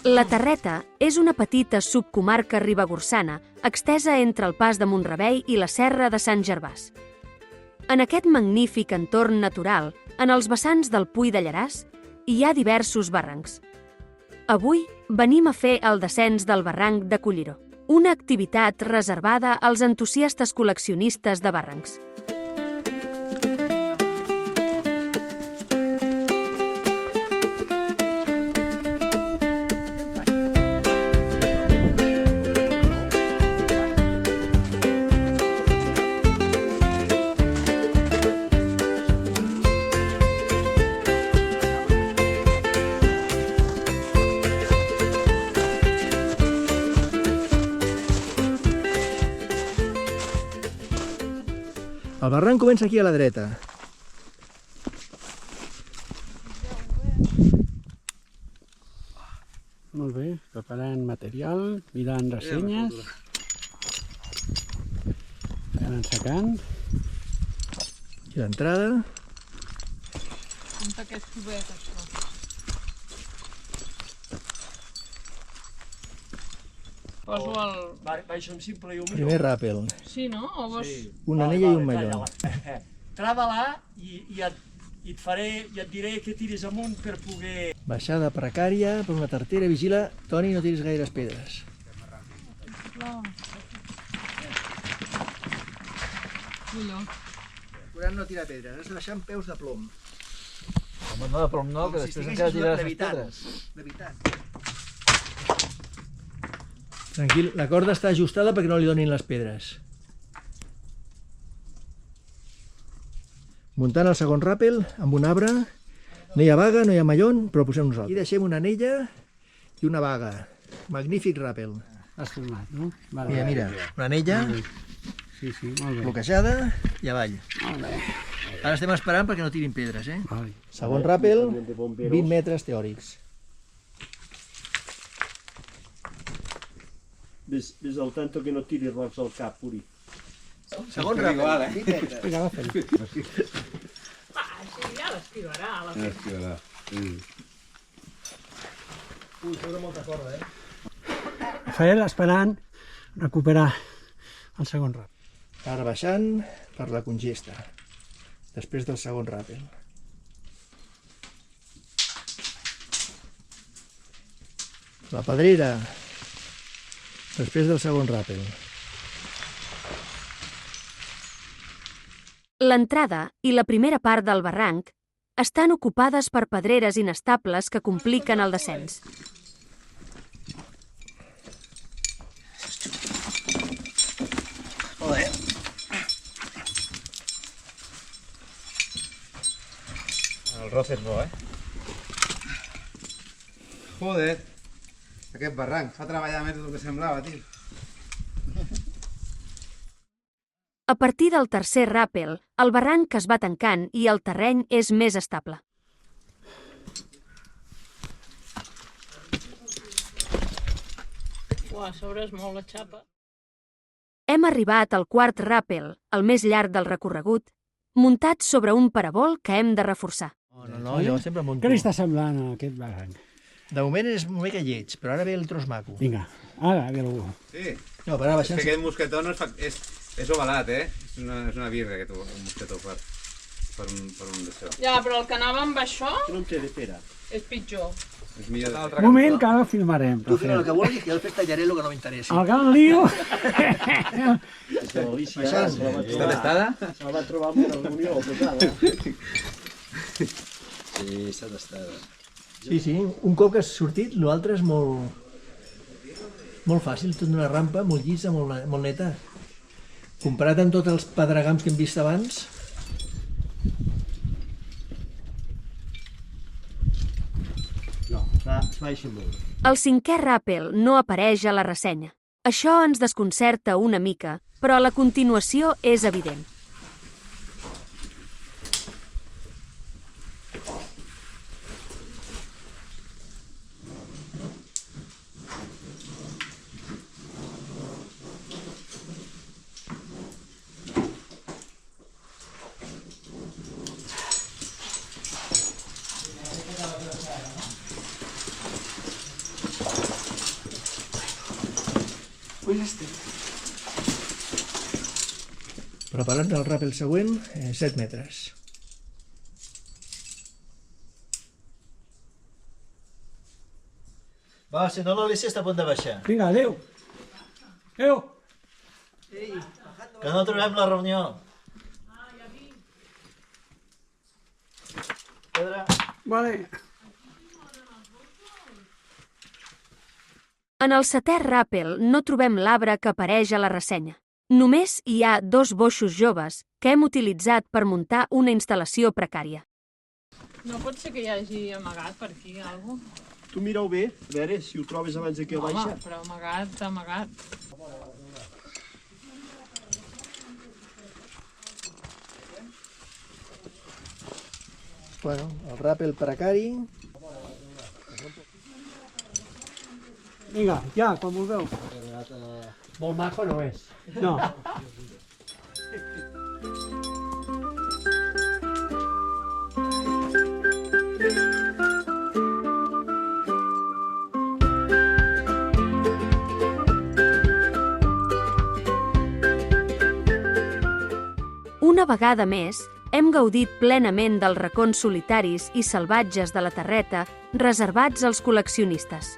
La Terreta és una petita subcomarca ribagorçana extesa entre el Pas de Mont-rebei i la Serra de Sant Gervàs. En aquest magnífic entorn natural, en els vessants del Pui de Llaràs, hi ha diversos barrancs. Avui venim a fer el descens del barranc de Colliró, una activitat reservada als entusiastes col·leccionistes de barrancs. El barranc comença aquí a la dreta. Molt bé, preparant material, mirant ressenyes, anant secant. Aquí l'entrada. Compte que és cobert, això. Poso el... Baixa un simple i un Primer ràpel. Sí, no? O vols... Una anella i un malló. Trava-la i et diré que tiris amunt per poder... Baixada precària per una tartera. Vigila, Toni, no tiris gaires pedres. Colló. Procurant no tirar pedres, has de deixar amb peus de plom. Home, no, de plom no, que després encara tiraràs les pedres. Levitant. Tranquil, la corda està ajustada perquè no li donin les pedres. Muntant el segon ràpel amb un arbre. No hi ha vaga, no hi ha mallon, però posem nosaltres. Aquí deixem una anella i una vaga. Magnífic ràpel. Has tornat, no? Vale. Mira, mira, una anella Sí, sí, molt bé. bloquejada i avall. Molt bé. Ara estem esperant perquè no tirin pedres, eh? Vale. Segon ràpel, 20 metres teòrics. Ves al tanto que no tiris rocs al cap, Uri. Segon ràpel, 20 metres. Vinga, agafa-li. Així ja l'esquivarà. Ui, sobre molta corda, eh? Rafael esperant recuperar el segon rap. Ara baixant per la congesta, després del segon ràpel. La pedrera, després del segon ràpel. L'entrada i la primera part del barranc estan ocupades per pedreres inestables que compliquen el descens. Joder. El roce és bo, eh? Joder, aquest barranc fa treballar més del que semblava, tio. A partir del tercer ràpel, el barranc es va tancant i el terreny és més estable. Uah, a sobre és molt la xapa. Hem arribat al quart ràpel, el més llarg del recorregut, muntat sobre un parabol que hem de reforçar. No, jo sempre munto. Què li està semblant a aquest barranc? De moment és una mica lleig, però ara ve el tros maco. Vinga, ara ve algú. Sí, No, però ara és que baixant... aquest mosquetó no és ovalat, eh? És una birra, aquest mosquetó per un d'això. Ja, però el que anava amb això Que no em té de pera. és pitjor. És millor de... Un moment que ara filmarem. Tu fes el que vulguis, que jo després tallaré el que no m'interessi. El gran lío. És de l'Alícia. Baixant. Està testada? Se la va trobar amb una reunió posada. Sí, està tastada. Sí, un cop que has sortit, l'altre és molt fàcil, tot una rampa, molt llisa, molt neta. Comparat amb tots els pedregams que hem vist abans, No, es baixa molt. El cinquè ràpel no apareix a la ressenya. Això ens desconcerta una mica, però la continuació és evident. Preparant el ràpel següent, 7 metres. Va, si no l'Alicia està a punt de baixar. Vinga, adéu. Adéu. Que no trobem la reunió. Pedra. Vale. En el 7è ràpel no trobem l'arbre que apareix a la ressenya. Només hi ha 2 boixos joves que hem utilitzat per muntar una instal·lació precària. No pot ser que hi hagi amagat per aquí alguna cosa? Tu mira-ho bé, a veure si ho trobes abans que Home, baixa. però amagat, amagat. Bueno, el ràpel precari. Vinga, ja, quan vulgueu. Molt maco no és. No. Una vegada més, hem gaudit plenament dels racons solitaris i salvatges de la terreta reservats als col·leccionistes.